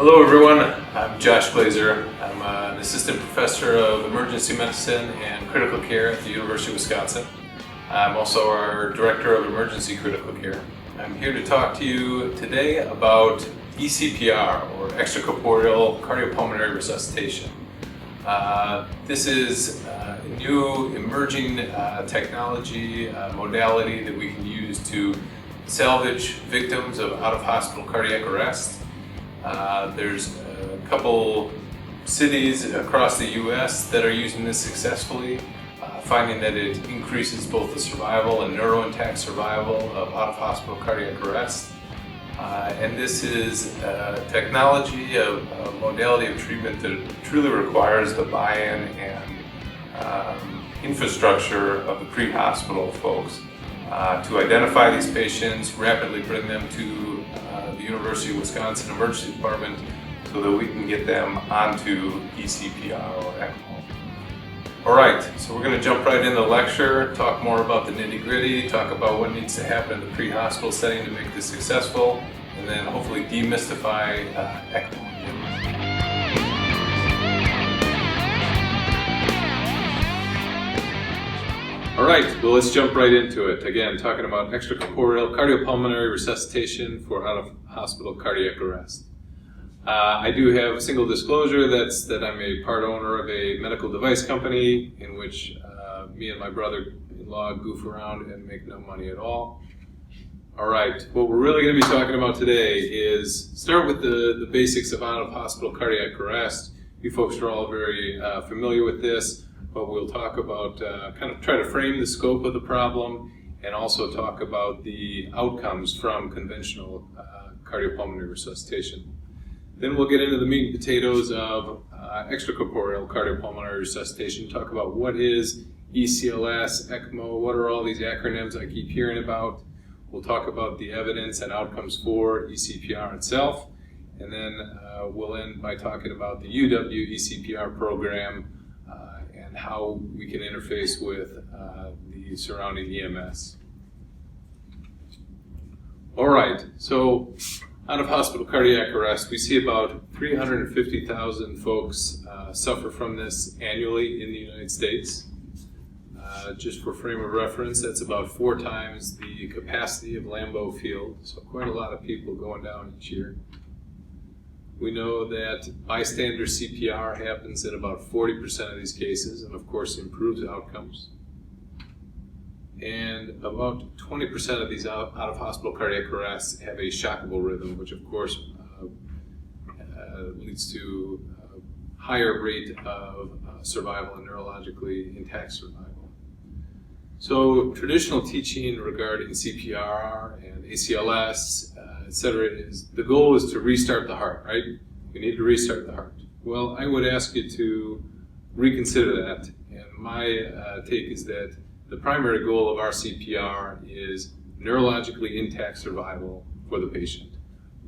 Hello everyone, I'm Josh Glazer. I'm an assistant professor of emergency medicine and critical care at the University of Wisconsin. I'm also our director of emergency critical care. I'm here to talk to you today about ECPR, or extracorporeal cardiopulmonary resuscitation. This is a new emerging technology modality that we can use to salvage victims of out-of-hospital cardiac arrest. There's a couple cities across the U.S. that are using this successfully, finding that it increases both the survival and neuro-intact survival of out-of-hospital cardiac arrest. And this is a technology, a modality of treatment that truly requires the buy-in and infrastructure of the pre-hospital folks to identify these patients, rapidly bring them to the University of Wisconsin Emergency Department so that we can get them onto ECPR or ECMO. Alright, so we're going to jump right into the lecture, talk more about the nitty-gritty, talk about what needs to happen in the pre-hospital setting to make this successful, and then hopefully demystify ECMO. Alright, well let's jump right into it. Again, talking about extracorporeal cardiopulmonary resuscitation for out-of-hospital cardiac arrest. I do have a single disclosure, that's that I'm a part owner of a medical device company in which me and my brother-in-law goof around and make no money at all. Alright, what we're really going to be talking about today is start with the basics of out-of-hospital cardiac arrest. You folks are all very familiar with this. But we'll talk about, kind of try to frame the scope of the problem and also talk about the outcomes from conventional cardiopulmonary resuscitation. Then we'll get into the meat and potatoes of extracorporeal cardiopulmonary resuscitation, talk about what is ECLS, ECMO, what are all these acronyms I keep hearing about. We'll talk about the evidence and outcomes for ECPR itself, and then we'll end by talking about the UW ECPR program and how we can interface with the surrounding EMS. All right, so out-of-hospital cardiac arrest, we see about 350,000 folks suffer from this annually in the United States. Just for frame of reference, that's about 4 times the capacity of Lambeau Field, so quite a lot of people going down each year. We know that bystander CPR happens in about 40% of these cases and of course improves outcomes. And about 20% of these out-of-hospital cardiac arrests have a shockable rhythm, which of course leads to a higher rate of survival and neurologically intact survival. So traditional teaching regarding CPR and ACLS, etc., is the goal is to restart the heart, right? We need to restart the heart. Well, I would ask you to reconsider that, and my take is that the primary goal of our CPR is neurologically intact survival for the patient.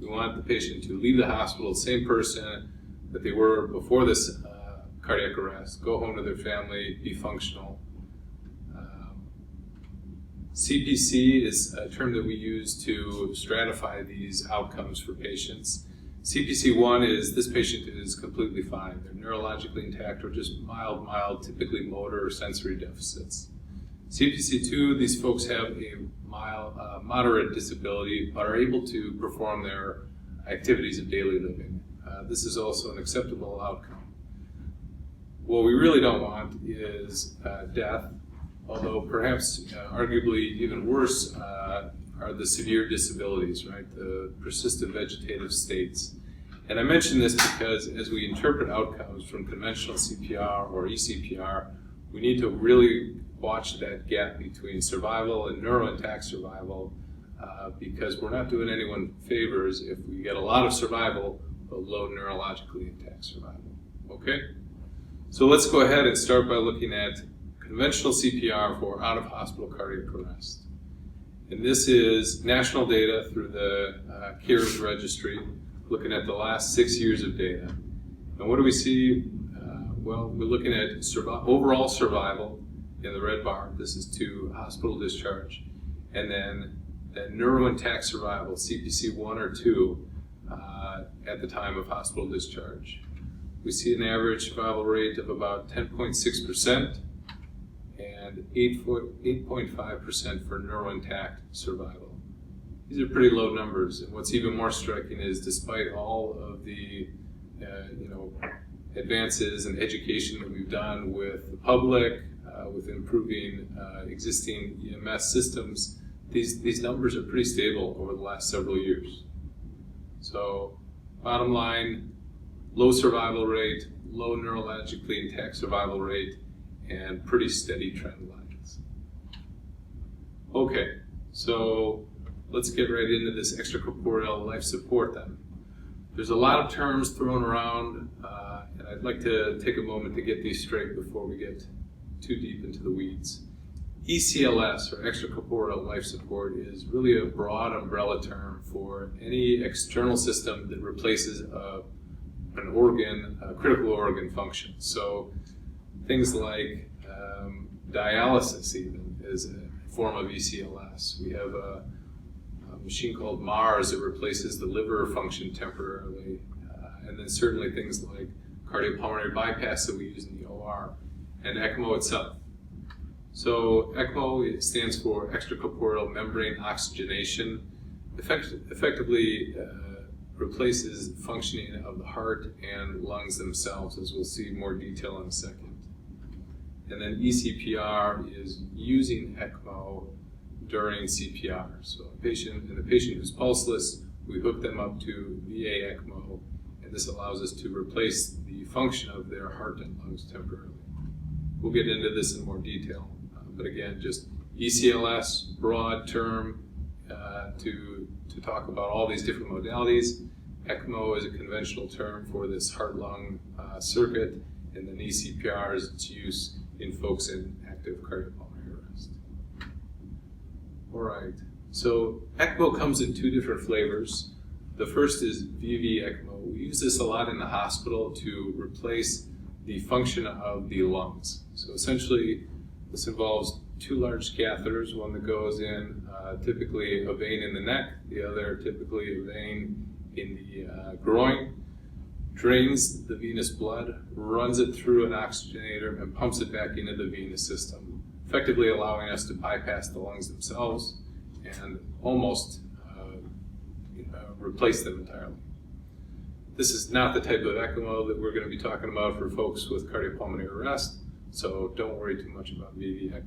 We want the patient to leave the hospital the same person that they were before this cardiac arrest, go home to their family, be functional. CPC is a term that we use to stratify these outcomes for patients. CPC 1 is this patient is completely fine. They're neurologically intact or just mild, typically motor or sensory deficits. CPC 2, these folks have a moderate disability but are able to perform their activities of daily living. This is also an acceptable outcome. What we really don't want is death. Although perhaps arguably even worse are the severe disabilities, right? The persistent vegetative states. And I mention this because as we interpret outcomes from conventional CPR or ECPR, we need to really watch that gap between survival and neuro-intact survival because we're not doing anyone favors if we get a lot of survival but low neurologically intact survival. Okay? So let's go ahead and start by looking at conventional CPR for out-of-hospital cardiac arrest. And this is national data through the CARES registry, looking at the last 6 years of data. And what do we see? Well, we're looking at overall survival in the red bar. This is to hospital discharge. And then that neuro-intact survival, CPC 1 or 2, at the time of hospital discharge. We see an average survival rate of about 10.6% and 8.5% for neurointact survival. These are pretty low numbers, and what's even more striking is despite all of the advances in education that we've done with the public, with improving existing EMS systems, these numbers are pretty stable over the last several years. So bottom line, low survival rate, low neurologically intact survival rate, and pretty steady trend lines. Okay, so let's get right into this extracorporeal life support then. There's a lot of terms thrown around, and I'd like to take a moment to get these straight before we get too deep into the weeds. ECLS, or extracorporeal life support, is really a broad umbrella term for any external system that replaces an organ, a critical organ function. So things like dialysis even is a form of ECLS. We have a machine called MARS that replaces the liver function temporarily, and then certainly things like cardiopulmonary bypass that we use in the OR, and ECMO itself. So ECMO stands for extracorporeal membrane oxygenation. Effectively replaces functioning of the heart and lungs themselves, as we'll see more detail in a second. And then ECPR is using ECMO during CPR. So a patient who's pulseless, we hook them up to VA ECMO, and this allows us to replace the function of their heart and lungs temporarily. We'll get into this in more detail, but again, just ECLS, broad term to talk about all these different modalities. ECMO is a conventional term for this heart-lung circuit, and then ECPR is its use in folks in active cardiopulmonary arrest. All right, so ECMO comes in two different flavors. The first is VV ECMO. We use this a lot in the hospital to replace the function of the lungs. So essentially, this involves two large catheters, one that goes in typically a vein in the neck, the other typically a vein in the groin, drains the venous blood, runs it through an oxygenator, and pumps it back into the venous system, effectively allowing us to bypass the lungs themselves and almost replace them entirely. This is not the type of ECMO that we're going to be talking about for folks with cardiopulmonary arrest, so don't worry too much about VV ECMO.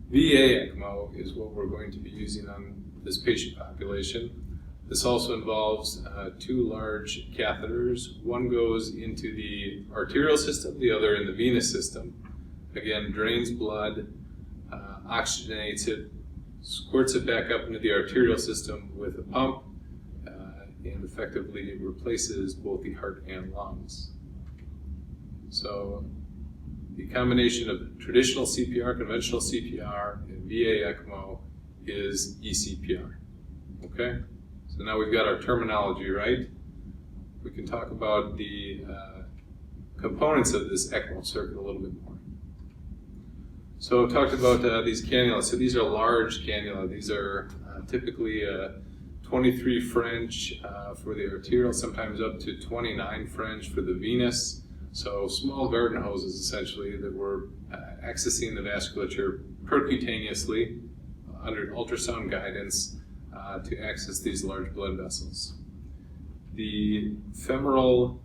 VA ECMO is what we're going to be using on this patient population. This also involves two large catheters. One goes into the arterial system, the other in the venous system. Again, drains blood, oxygenates it, squirts it back up into the arterial system with a pump, and effectively replaces both the heart and lungs. So the combination of traditional CPR, conventional CPR, and VA ECMO is ECPR. Okay? So now we've got our terminology right. We can talk about the components of this ECMO circuit a little bit more. So I talked about these cannulas. So these are large cannula. These are typically 23 French for the arterial, sometimes up to 29 French for the venous. So small garden hoses essentially that we're accessing the vasculature percutaneously under ultrasound guidance to access these large blood vessels. The femoral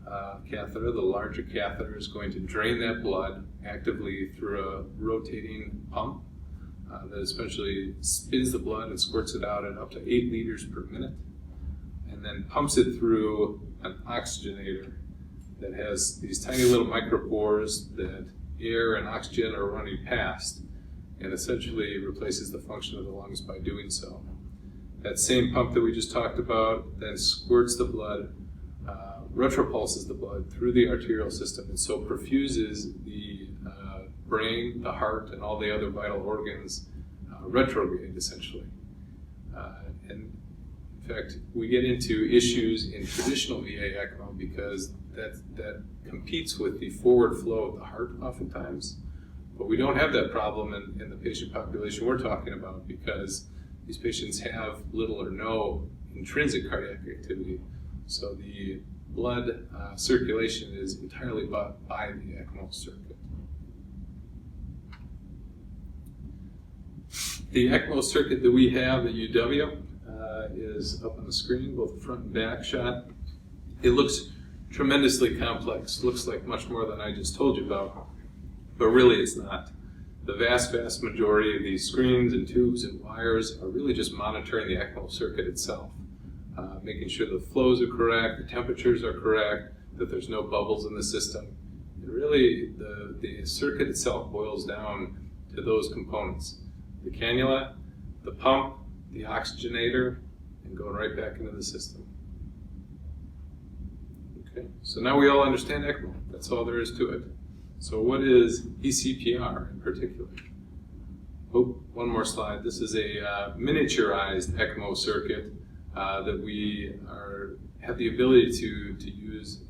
catheter, the larger catheter, is going to drain that blood actively through a rotating pump that essentially spins the blood and squirts it out at up to 8 liters per minute, and then pumps it through an oxygenator that has these tiny little micropores that air and oxygen are running past, and essentially replaces the function of the lungs by doing so. That same pump that we just talked about then squirts the blood, retropulses the blood through the arterial system, and so perfuses the brain, the heart, and all the other vital organs retrograde, essentially. And in fact, we get into issues in traditional VA ECMO because that competes with the forward flow of the heart oftentimes. But we don't have that problem in the patient population we're talking about, because these patients have little or no intrinsic cardiac activity. So the blood circulation is entirely by the ECMO circuit. The ECMO circuit that we have at UW is up on the screen, both the front and back shot. It looks tremendously complex, looks like much more than I just told you about, but really it's not. The vast majority of these screens and tubes and wires are really just monitoring the ECMO circuit itself, making sure the flows are correct, the temperatures are correct, that there's no bubbles in the system. And really, the circuit itself boils down to those components: the cannula, the pump, the oxygenator, and going right back into the system. Okay, so now we all understand ECMO. That's all there is to it. So what is ECPR in particular? Oh, one more slide. This is a miniaturized ECMO circuit that we have the ability to use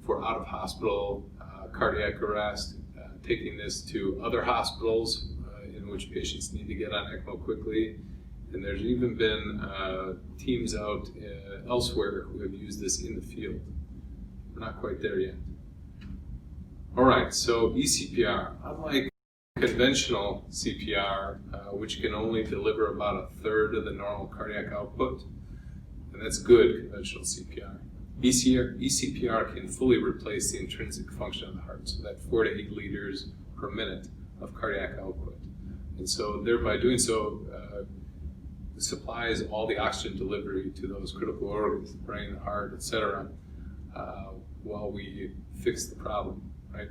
for out-of-hospital cardiac arrest, taking this to other hospitals in which patients need to get on ECMO quickly. And there's even been teams out elsewhere who have used this in the field. We're not quite there yet. All right, so ECPR, unlike conventional CPR, which can only deliver about 1/3 of the normal cardiac output, and that's good conventional CPR. ECPR can fully replace the intrinsic function of the heart, so that 4 to 8 liters per minute of cardiac output. And so thereby doing so, supplies all the oxygen delivery to those critical organs, the brain, the heart, etc., while we fix the problem, right?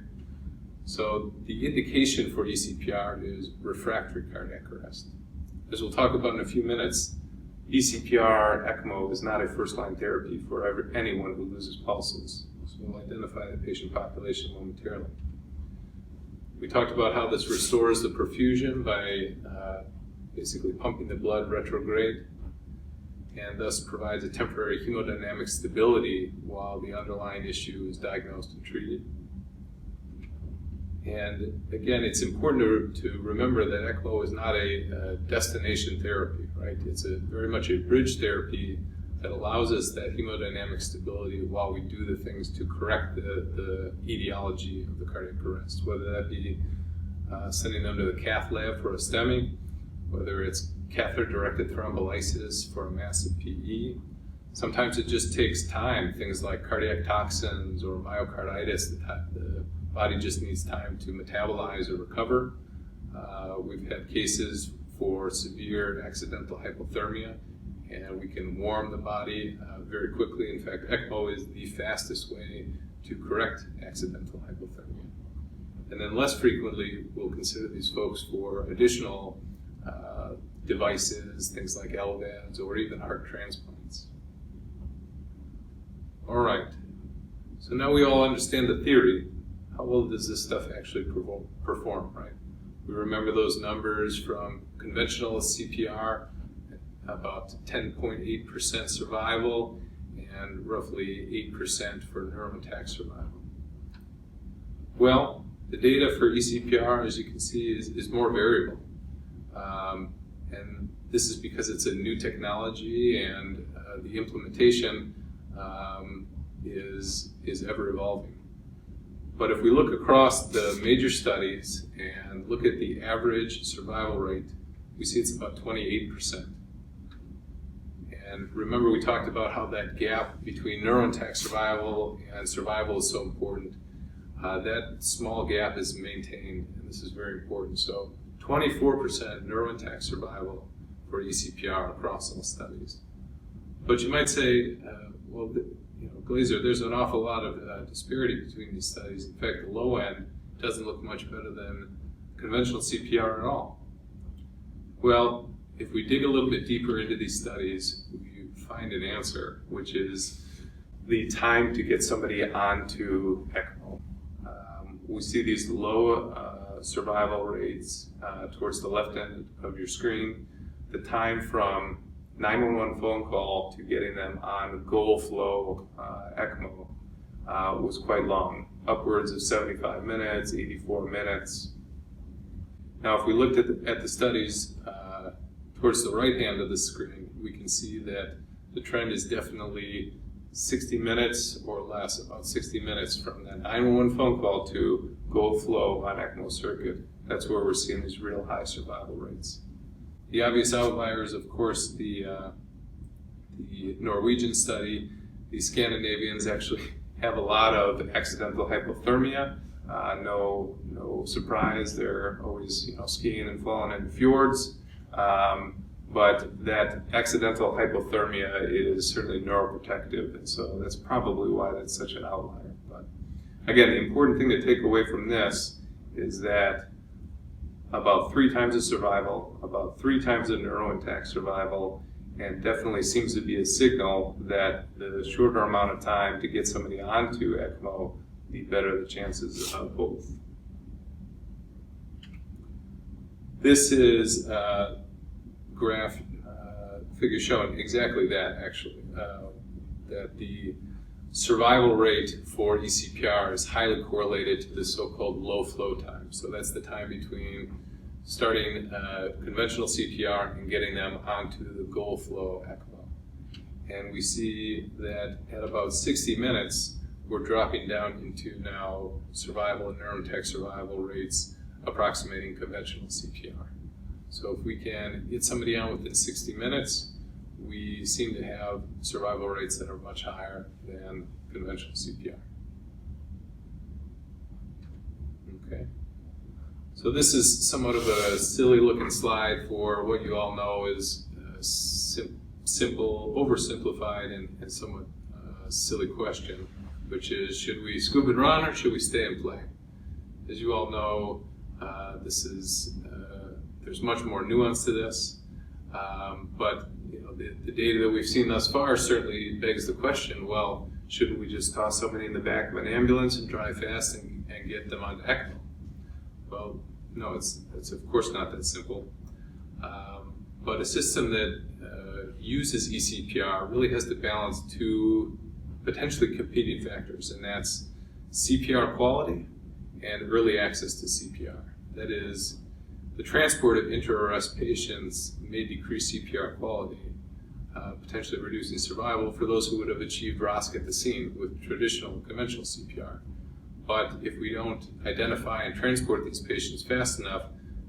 So the indication for ECPR is refractory cardiac arrest. As we'll talk about in a few minutes, ECPR ECMO is not a first-line therapy for anyone who loses pulses. So we'll identify the patient population momentarily. We talked about how this restores the perfusion by basically pumping the blood retrograde, and thus provides a temporary hemodynamic stability while the underlying issue is diagnosed and treated. And again, it's important to remember that ECMO is not a destination therapy, right? It's very much a bridge therapy that allows us that hemodynamic stability while we do the things to correct the etiology of the cardiac arrest, whether that be sending them to the cath lab for a STEMI, whether it's catheter-directed thrombolysis for a massive PE. Sometimes it just takes time, things like cardiac toxins or myocarditis. The body just needs time to metabolize or recover. We've had cases for severe accidental hypothermia, and we can warm the body very quickly. In fact, ECMO is the fastest way to correct accidental hypothermia. And then less frequently, we'll consider these folks for additional devices, things like LVADs or even heart transplants. All right, so now we all understand the theory. How well does this stuff actually perform, right? We remember those numbers from conventional CPR, about 10.8% survival and roughly 8% for neurointact survival. Well, the data for ECPR, as you can see, is more variable. And this is because it's a new technology and the implementation is ever evolving. But if we look across the major studies and look at the average survival rate, we see it's about 28%. And remember, we talked about how that gap between neurointact survival and survival is so important. That small gap is maintained, and this is very important. So 24% neurointact survival for ECPR across all studies. But you might say, well, Glazer, there's an awful lot of disparity between these studies. In fact, the low end doesn't look much better than conventional CPR at all. Well, if we dig a little bit deeper into these studies, we find an answer, which is the time to get somebody onto ECMO. We see these low survival rates towards the left end of your screen. The time from 911 phone call to getting them on goal flow ECMO was quite long, upwards of 75 minutes, 84 minutes. Now, if we looked at the studies towards the right hand of the screen, we can see that the trend is definitely 60 minutes or less, about 60 minutes from that 911 phone call to goal flow on ECMO circuit. That's where we're seeing these real high survival rates. The obvious outlier is, of course, the Norwegian study. The Scandinavians actually have a lot of accidental hypothermia. No surprise, they're always skiing and falling in fjords. But that accidental hypothermia is certainly neuroprotective, and so that's probably why that's such an outlier. But again, the important thing to take away from this is that about 3 times the survival, about 3 times the neurointact survival, and definitely seems to be a signal that the shorter amount of time to get somebody onto ECMO, the better the chances of both. This is graph figure showing exactly that, actually, that the survival rate for ECPR is highly correlated to the so-called low flow time. So that's the time between starting conventional CPR and getting them onto the goal flow ECMO. And we see that at about 60 minutes, we're dropping down into now survival and neurointact survival rates approximating conventional CPR. So if we can get somebody on within 60 minutes, we seem to have survival rates that are much higher than conventional CPR. Okay. So this is somewhat of a silly looking slide for what you all know is simple, oversimplified, and somewhat silly question, which is, should we scuba and run or should we stay and play? As you all know, there's much more nuance to this, but the data that we've seen thus far certainly begs the question, well, shouldn't we just toss somebody in the back of an ambulance and drive fast and get them onto ECMO? Well, no, it's of course not that simple. But a system that uses eCPR really has to balance 2 potentially competing factors, and that's CPR quality and early access to CPR. That is, the transport of inter-arrest patients may decrease CPR quality, potentially reducing survival for those who would have achieved ROSC at the scene with traditional conventional CPR. But if we don't identify and transport these patients fast enough,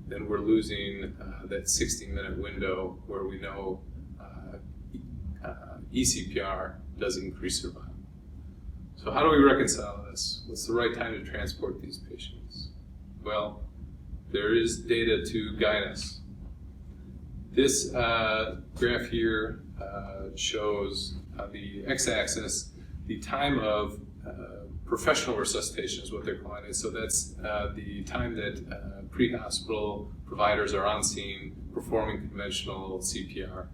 then we're losing that 60-minute window where we know eCPR does increase survival. So how do we reconcile this? What's the right time to transport these patients? Well, there is data to guide us. This graph here shows the x-axis the time of professional resuscitation is what they're calling it. So that's the time that pre-hospital providers are on scene performing conventional CPR.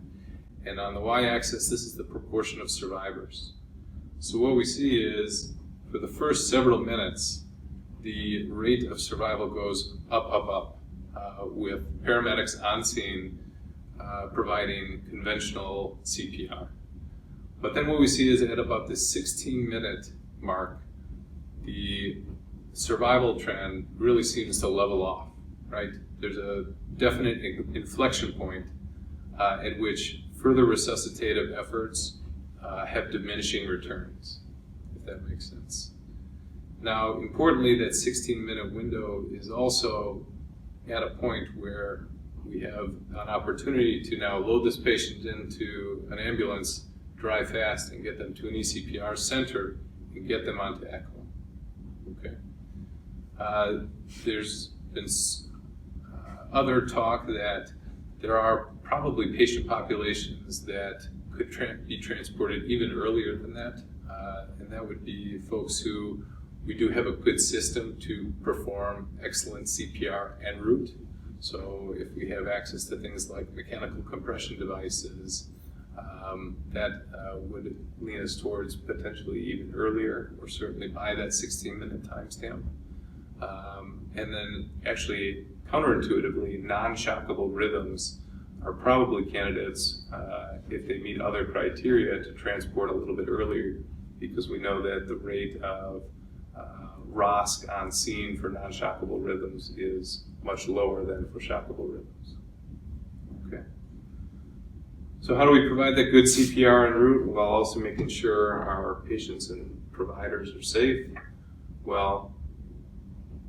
And on the y-axis, this is the proportion of survivors. So what we see is, for the first several minutes, the rate of survival goes up, with paramedics on scene providing conventional CPR. But then what we see is at about the 16-minute mark, the survival trend really seems to level off, right? There's a definite inflection point at which further resuscitative efforts have diminishing returns, if that makes sense. Now, importantly, that 16-minute window is also at a point where we have an opportunity to now load this patient into an ambulance, drive fast, and get them to an eCPR center and get them onto ECMO. Okay. There's been other talk that there are probably patient populations that could be transported even earlier than that, and that would be folks who we do have a good system to perform excellent CPR en route. So if we have access to things like mechanical compression devices, that would lean us towards potentially even earlier, or certainly by that 16-minute timestamp. And then actually, counterintuitively, non-shockable rhythms are probably candidates if they meet other criteria to transport a little bit earlier, because we know that the rate of ROSC on scene for non-shockable rhythms is much lower than for shockable rhythms. Okay. So how do we provide that good CPR en route while also making sure our patients and providers are safe? Well,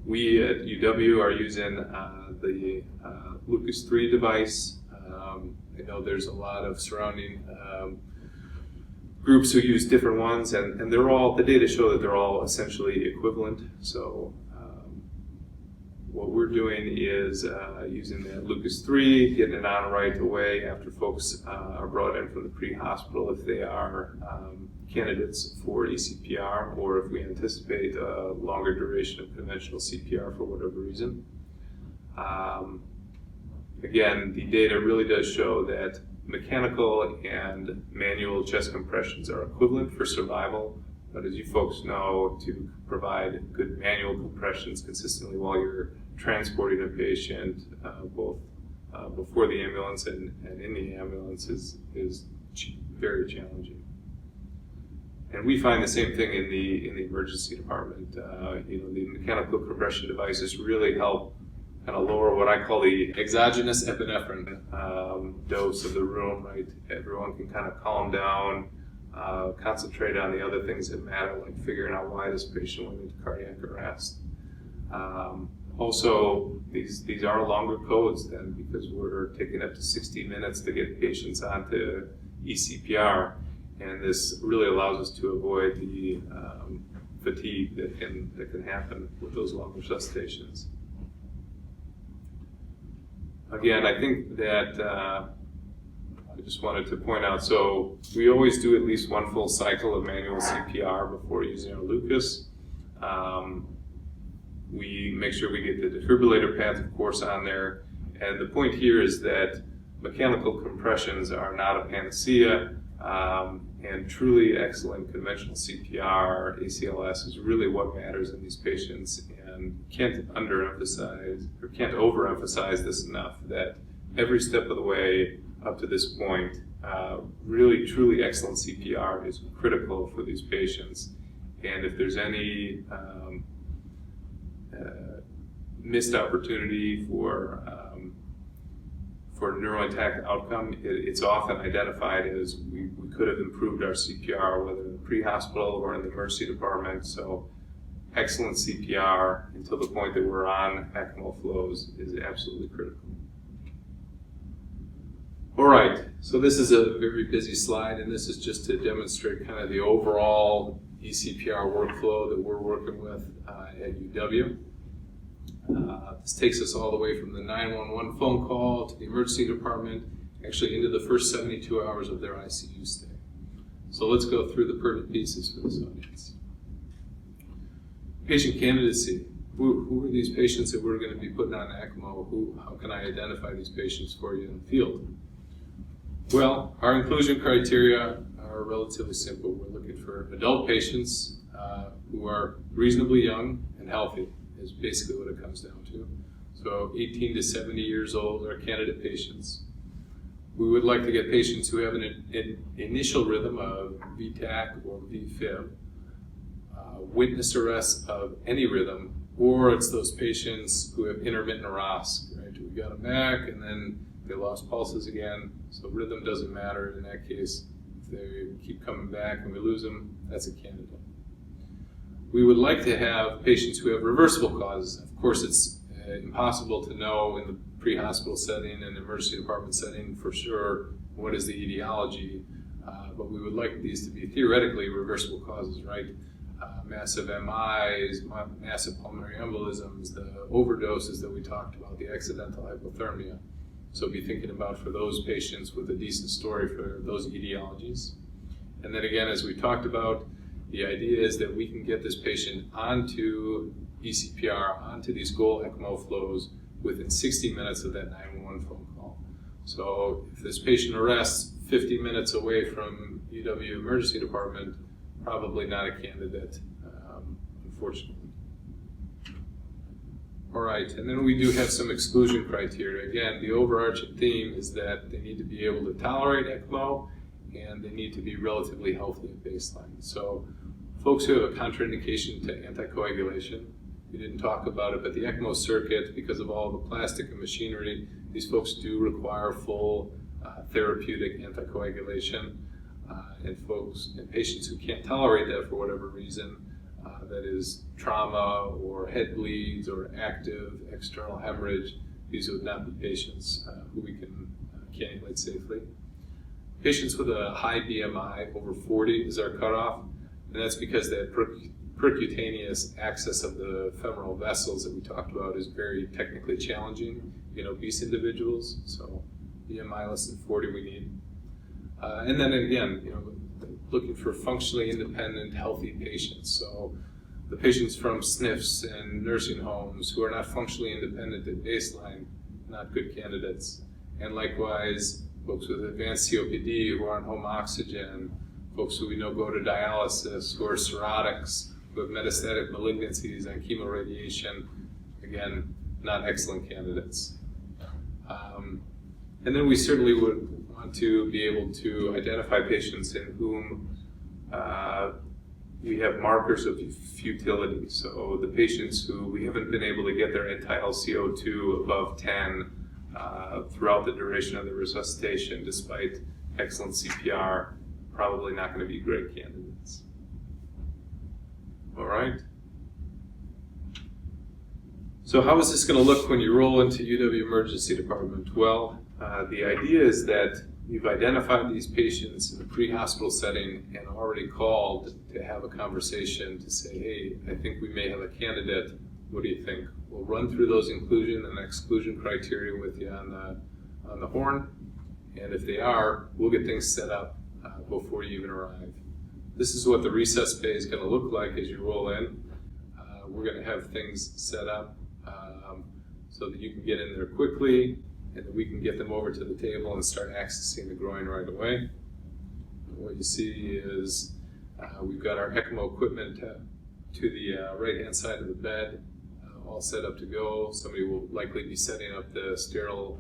we at UW are using the Lucas 3 device. I know there's a lot of surrounding groups who use different ones, and they're all, the data show that they're all essentially equivalent. So what we're doing is using the Lucas 3, getting it on right away after folks are brought in from the pre-hospital if they are candidates for ECPR, or if we anticipate a longer duration of conventional CPR for whatever reason. Again, the data really does show that mechanical and manual chest compressions are equivalent for survival, but as you folks know, to provide good manual compressions consistently while you're transporting a patient, both before the ambulance and in the ambulance is very challenging. And we find the same thing in the emergency department. The mechanical compression devices really help kind of lower what I call the exogenous epinephrine dose of the room, right? Everyone can kind of calm down, concentrate on the other things that matter, like figuring out why this patient went into cardiac arrest. Also, these are longer codes then, because we're taking up to 60 minutes to get patients onto ECPR, and this really allows us to avoid the fatigue that can happen with those long resuscitations. Again, I think that I just wanted to point out, so we always do at least one full cycle of manual CPR before using our Lucas. We make sure we get the defibrillator pads, of course, on there. And the point here is that mechanical compressions are not a panacea, and truly excellent conventional CPR, ACLS, is really what matters in these patients. And can't overemphasize this enough, that every step of the way up to this point, really truly excellent CPR is critical for these patients. And if there's any missed opportunity for neurointact outcome, it's often identified as we could have improved our CPR, whether in the pre-hospital or in the emergency department. So excellent CPR until the point that we're on ECMO flows is absolutely critical. All right, so this is a very busy slide, and this is just to demonstrate kind of the overall ECPR workflow that we're working with at UW. This takes us all the way from the 911 phone call to the emergency department, actually into the first 72 hours of their ICU stay. So let's go through the pertinent pieces for this audience. Patient candidacy. Who are these patients that we're going to be putting on ECMO? How can I identify these patients for you in the field? Well, our inclusion criteria are relatively simple. We're looking for adult patients who are reasonably young and healthy, is basically what it comes down to. So 18 to 70 years old are candidate patients. We would like to get patients who have an initial rhythm of VTAC or VFib, witness arrest of any rhythm, or it's those patients who have intermittent ROSC, right? We got them back and then they lost pulses again, so rhythm doesn't matter in that case. If they keep coming back and we lose them, that's a candidate. We would like to have patients who have reversible causes. Of course, it's impossible to know in the pre-hospital setting and emergency department setting for sure what is the etiology, but we would like these to be theoretically reversible causes, right? Massive MIs, massive pulmonary embolisms, the overdoses that we talked about, the accidental hypothermia. So be thinking about for those patients with a decent story for those etiologies. And then again, as we talked about, the idea is that we can get this patient onto ECPR, onto these goal ECMO flows within 60 minutes of that 911 phone call. So if this patient arrests 50 minutes away from UW emergency department, probably not a candidate, unfortunately. All right, and then we do have some exclusion criteria. Again, the overarching theme is that they need to be able to tolerate ECMO and they need to be relatively healthy at baseline. So folks who have a contraindication to anticoagulation, we didn't talk about it, but the ECMO circuit, because of all the plastic and machinery, these folks do require full therapeutic anticoagulation, and patients who can't tolerate that for whatever reason, that is trauma or head bleeds or active external hemorrhage, these would not be patients who we can cannulate safely. Patients with a high BMI, over 40 is our cutoff, and that's because that percutaneous access of the femoral vessels that we talked about is very technically challenging in obese individuals, so BMI less than 40 we need. And then again, looking for functionally independent, healthy patients. So the patients from SNFs and nursing homes who are not functionally independent at baseline, not good candidates. And likewise, folks with advanced COPD who are on home oxygen, folks who we know go to dialysis, who are cirrhotics, who have metastatic malignancies and chemoradiation, again, not excellent candidates. And then we certainly would want to be able to identify patients in whom we have markers of futility. So the patients who we haven't been able to get their end-tidal CO2 above 10 throughout the duration of the resuscitation, despite excellent CPR, probably not going to be great candidates. All right. So how is this going to look when you roll into UW Emergency Department? Well, the idea is that you've identified these patients in a pre-hospital setting and already called to have a conversation to say, hey, I think we may have a candidate. What do you think? We'll run through those inclusion and exclusion criteria with you on the horn, and if they are, we'll get things set up before you even arrive. This is what the recess bay is going to look like as you roll in. We're going to have things set up so that you can get in there quickly, and that we can get them over to the table and start accessing the groin right away. And what you see is we've got our ECMO equipment to the right-hand side of the bed, all set up to go. Somebody will likely be setting up the sterile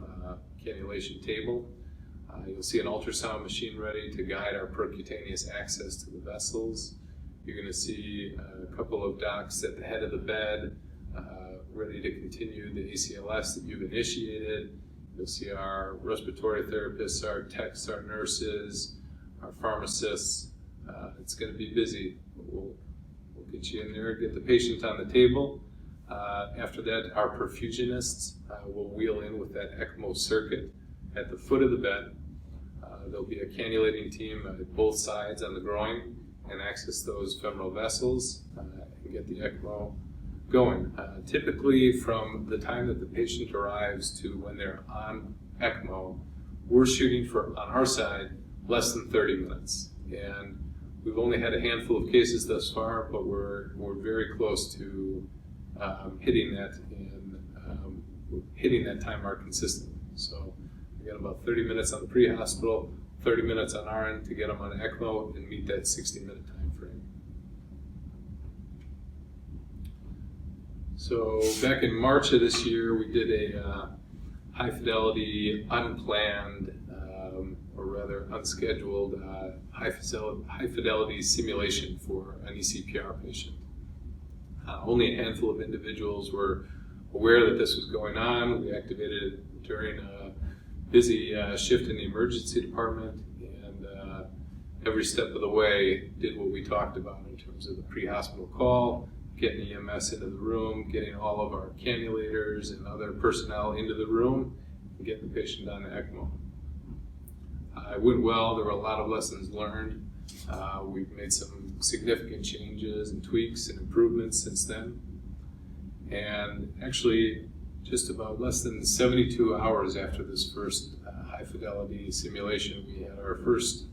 cannulation table. You'll see an ultrasound machine ready to guide our percutaneous access to the vessels. You're going to see a couple of docs at the head of the bed ready to continue the ACLS that you've initiated. You'll see our respiratory therapists, our techs, our nurses, our pharmacists. It's going to be busy. We'll get you in there, get the patient on the table. After that, our perfusionists will wheel in with that ECMO circuit at the foot of the bed. There'll be a cannulating team at both sides on the groin and access those femoral vessels and get the ECMO going. Typically, from the time that the patient arrives to when they're on ECMO, we're shooting for, on our side, less than 30 minutes. And we've only had a handful of cases thus far, but we're very close to hitting that time mark consistently. So we got about 30 minutes on the pre-hospital, 30 minutes on our end to get them on ECMO and meet that 60-minute time frame. So back in March of this year, we did a high-fidelity, unplanned, or rather unscheduled high-fidelity simulation for an ECPR patient. Only a handful of individuals were aware that this was going on. We activated it during a busy shift in the emergency department, and every step of the way did what we talked about in terms of the pre-hospital call, getting EMS into the room, getting all of our cannulators and other personnel into the room, and getting the patient on the ECMO. It went well. There were a lot of lessons learned. We've made some significant changes and tweaks and improvements since then. And actually, just about less than 72 hours after this first high-fidelity simulation, we had our first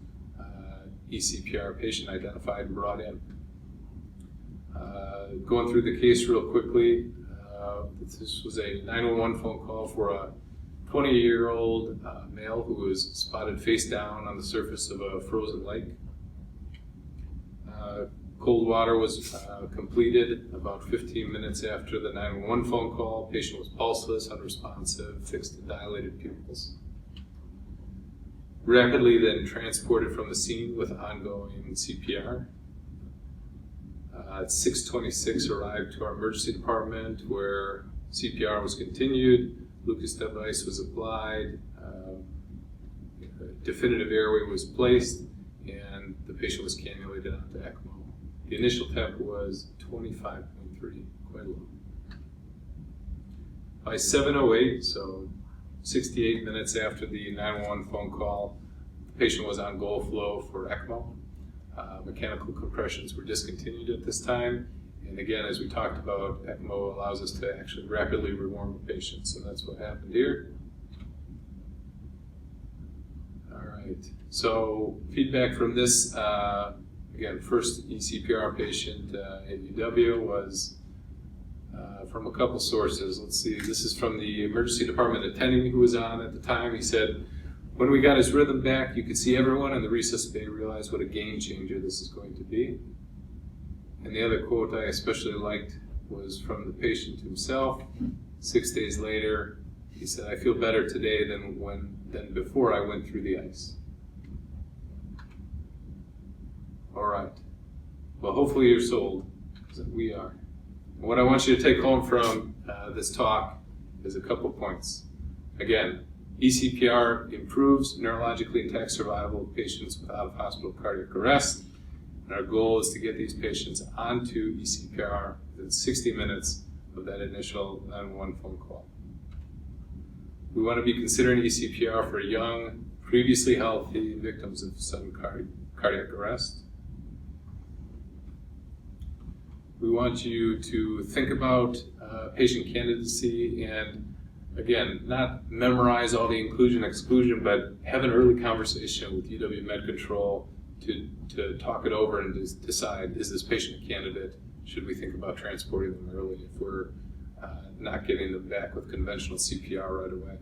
ECPR patient identified and brought in. Going through the case real quickly, this was a 911 phone call for a 20-year-old male who was spotted face down on the surface of a frozen lake. Cold water was completed about 15 minutes after the 911 phone call. Patient was pulseless, unresponsive, fixed and dilated pupils. Rapidly then transported from the scene with ongoing CPR. At 6:26 arrived to our emergency department where CPR was continued, Lucas device was applied, definitive airway was placed, and the patient was cannulated onto ECMO. The initial temp was 25.3, quite low. By 7:08, so 68 minutes after the 911 phone call, the patient was on goal flow for ECMO. Mechanical compressions were discontinued at this time. And again, as we talked about, ECMO allows us to actually rapidly rewarm the patient. So that's what happened here. All right. So feedback from this, again, first ECPR patient at UW was from a couple sources. Let's see. This is from the emergency department attending who was on at the time. He said, when we got his rhythm back, you could see everyone in the resus bay realize what a game changer this is going to be. And the other quote I especially liked was from the patient himself. 6 days later, he said, I feel better today than before I went through the ice. All right. Well, hopefully you're sold, because we are. And what I want you to take home from this talk is a couple points. Again, ECPR improves neurologically intact survival of patients with out-of-hospital cardiac arrest. And our goal is to get these patients onto ECPR within 60 minutes of that initial 911 phone call. We want to be considering ECPR for young, previously healthy victims of sudden cardiac arrest. We want you to think about patient candidacy and, again, not memorize all the inclusion-exclusion, but have an early conversation with UW Med Control to talk it over and decide, is this patient a candidate? Should we think about transporting them early if we're not getting them back with conventional CPR right away?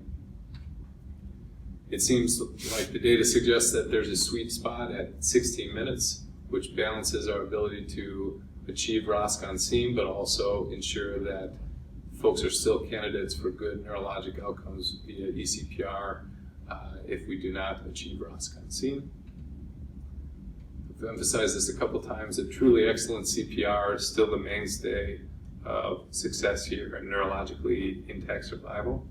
It seems like the data suggests that there's a sweet spot at 16 minutes, which balances our ability to achieve ROSC on scene, but also ensure that folks are still candidates for good neurologic outcomes via ECPR if we do not achieve ROSC on scene. I've emphasized this a couple times, that truly excellent CPR is still the mainstay of success here in neurologically intact survival.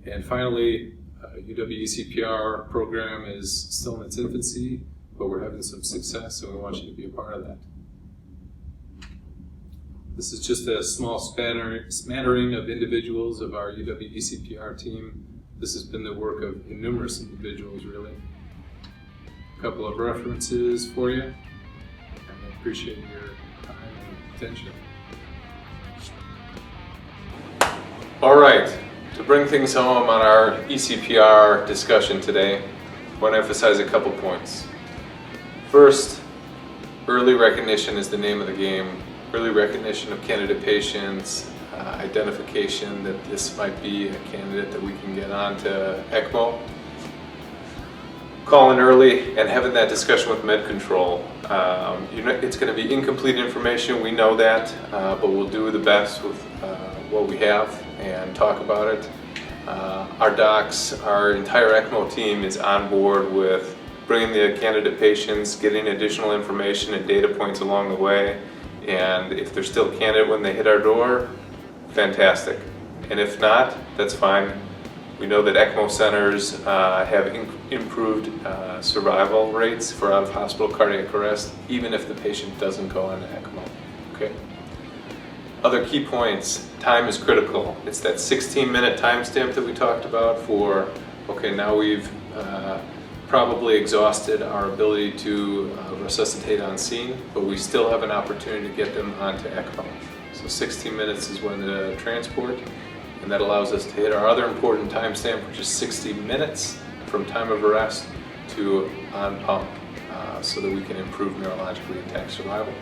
And finally, UW ECPR program is still in its infancy, but we're having some success, and we want you to be a part of that. This is just a small smattering of individuals of our UW ECPR team. This has been the work of numerous individuals, really. A couple of references for you, and I appreciate your time and attention. All right, to bring things home on our ECPR discussion today, I want to emphasize a couple points. First, early recognition is the name of the game. Early recognition of candidate patients, identification that this might be a candidate that we can get on to ECMO. Calling early and having that discussion with Med Control. It's going to be incomplete information, we know that, but we'll do the best with what we have and talk about it. Our docs, our entire ECMO team is on board with bringing the candidate patients, getting additional information and data points along the way. And if they're still a candidate when they hit our door, fantastic. And if not, that's fine. We know that ECMO centers have improved survival rates for out-of-hospital cardiac arrest, even if the patient doesn't go on ECMO. Okay. Other key points, time is critical. It's that 16-minute timestamp that we talked about for, okay, now we've probably exhausted our ability to resuscitate on scene, but we still have an opportunity to get them onto ECMO. So 16 minutes is when the transport, and that allows us to hit our other important timestamp, which is 60 minutes from time of arrest to on pump, so that we can improve neurologically intact survival.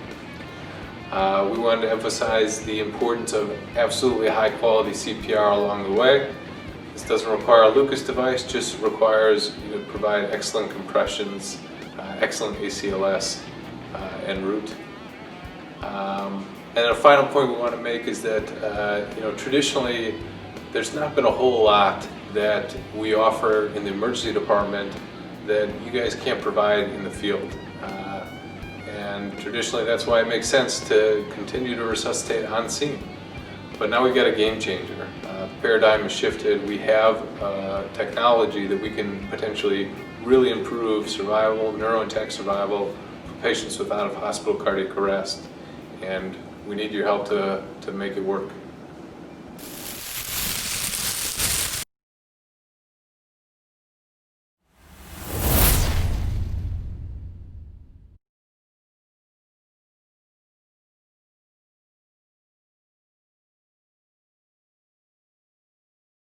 We wanted to emphasize the importance of absolutely high quality CPR along the way. This doesn't require a Lucas device, just requires you to provide excellent compressions, excellent ACLS, en route. And a final point we want to make is that traditionally there's not been a whole lot that we offer in the emergency department that you guys can't provide in the field. And traditionally that's why it makes sense to continue to resuscitate on scene. But now we've got a game changer. paradigm has shifted. We have technology that we can potentially really improve survival, neurointact survival for patients with out-of-hospital cardiac arrest, and we need your help to make it work.